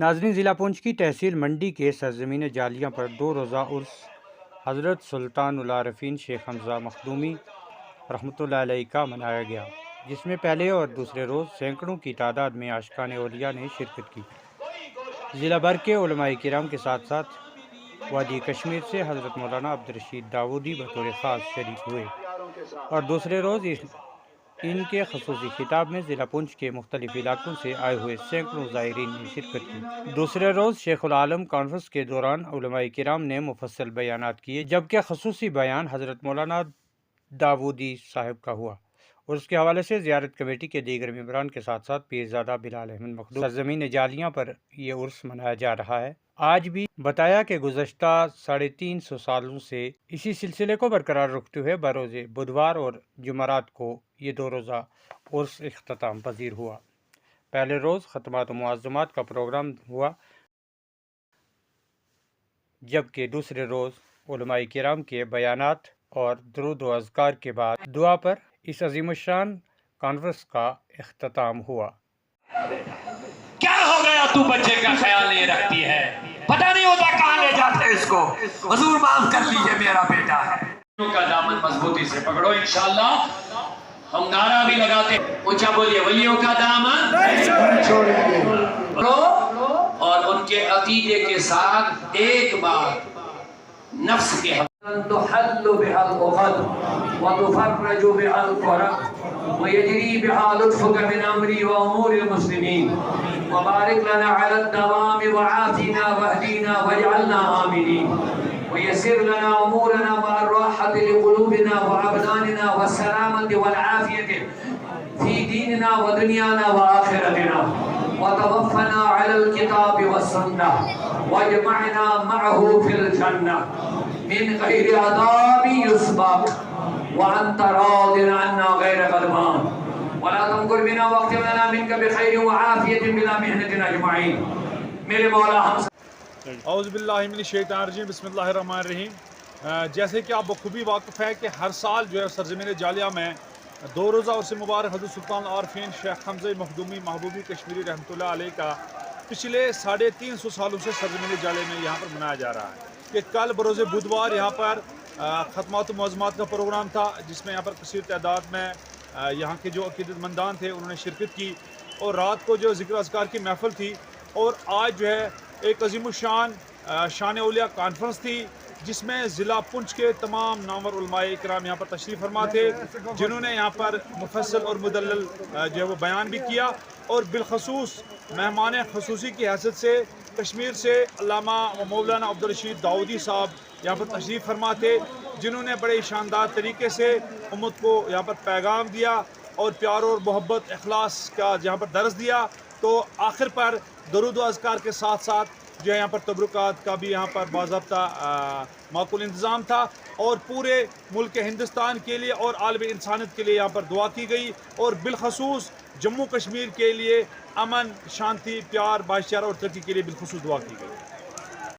ناظرین، ضلع پونچھ کی تحصیل منڈی کے سرزمین جالیاں پر 2 روزہ عرس حضرت سلطان العارفین شیخ حمزہ مخدومی رحمۃ اللہ علیہ کا منایا گیا، جس میں پہلے اور دوسرے روز سینکڑوں کی تعداد میں عاشقان اولیاء نے شرکت کی۔ ضلع بھر کے علماء کرام کے ساتھ ساتھ وادی کشمیر سے حضرت مولانا عبدالرشید داودی بطور خاص شریک ہوئے، اور دوسرے روز ان کے خصوصی خطاب میں ضلع پونچھ کے مختلف علاقوں سے آئے ہوئے سینکڑوں زائرین نے شرکت کی۔ دوسرے روز شیخ العالم کانفرنس کے دوران علماء کرام نے مفصل بیانات کیے، جبکہ خصوصی بیان حضرت مولانا داودی صاحب کا ہوا، اور اس کے حوالے سے زیارت کمیٹی کے دیگر ممبران کے ساتھ ساتھ پیرزادہ بلال احمد مخدوم سرزمین جالیاں پر یہ عرس منایا جا رہا ہے۔ آج بھی بتایا کہ گزشتہ 350 سالوں سے اسی سلسلے کو برقرار رکھتے ہوئے بروز بدوار اور جمعرات کو یہ 2 روزہ عرس اختتام پذیر ہوا۔ پہلے روز ختمات و معظمات کا پروگرام ہوا، جبکہ دوسرے روز علماء کرام کے بیانات اور درود و اذکار کے بعد دعا پر اس عظیم الشان کانفرنس کا اختتام ہوا۔ کیا ہو گیا تو بچے کا خیال نہیں رکھتی ہے؟ پتہ نہیں ہوتا کہاں لے جاتے اس کو۔ حضور معاف کر لیجئے، میرا بیٹا ہے۔ کا دامن مضبوطی سے پکڑو، انشاءاللہ ہم نعرہ بھی لگاتے، اونچا بولیے، ولیوں کا دامن پکڑو، اور ان کے عقیدے کے ساتھ ایک بار نفس کے تحل بها العقد وتفرج بها الكرب ويجري بها لطفك من امري وامور المسلمين وبارك لنا على الدوام وعافنا واهدنا واجعلنا امنين ويسر لنا امورنا مع الراحه لقلوبنا وابداننا والسلامه والعافيه في ديننا ودنيانا واخرتنا وتوفنا على الكتاب والسنه واجمعنا معه في الجنه من غیر عذاب یسبق وانت راض عنا غیر غضبان ولا تمکر بنا واختم لنا منك بخیر وعافیت بلا محنت اجمعین۔ میرے مولا ہم اعوذ باللہ من الشیطان الرجیم، بسم اللہ الرحمن الرحیم۔ جیسے کہ آپ بخوبی واقف ہے کہ ہر سال جو ہے سرزمین جالیہ میں 2 روزہ عرس مبارک حضرت سلطان العارفین شیخ حمزہ مخدومی محبوبی کشمیری رحمۃ اللہ علیہ کا پچھلے 350 سالوں سے سرزمین جالیہ میں یہاں پر منایا جا رہا ہے۔ کہ کل بروز بدوار یہاں پر ختمات و معظمات کا پروگرام تھا، جس میں یہاں پر کثیر تعداد میں یہاں کے جو عقیدت مندان تھے انہوں نے شرکت کی، اور رات کو جو ذکر اذکار کی محفل تھی، اور آج جو ہے ایک عظیم الشان شان اولیاء کانفرنس تھی، جس میں ضلع پونچھ کے تمام نامور علماء کرام یہاں پر تشریف فرما تھے، جنہوں نے یہاں پر مفصل اور مدلل جو ہے وہ بیان بھی کیا، اور بالخصوص مہمان خصوصی کی حیثیت سے کشمیر سے علامہ و مولانا عبدالرشید داودی صاحب یہاں پر تشریف فرما تھے، جنہوں نے بڑے شاندار طریقے سے امت کو یہاں پر پیغام دیا اور پیار اور محبت اخلاص کا یہاں پر درس دیا۔ تو آخر پر درود و اذکار کے ساتھ ساتھ جو ہے یہاں پر تبرکات کا بھی یہاں پر باضابطہ معقول انتظام تھا، اور پورے ملک ہندوستان کے لیے اور عالم انسانیت کے لیے یہاں پر دعا کی گئی، اور بالخصوص جموں کشمیر کے لیے امن، شانتی، پیار، بھائی چارہ اور ترقی کے لیے بالخصوص دعا کی گئی۔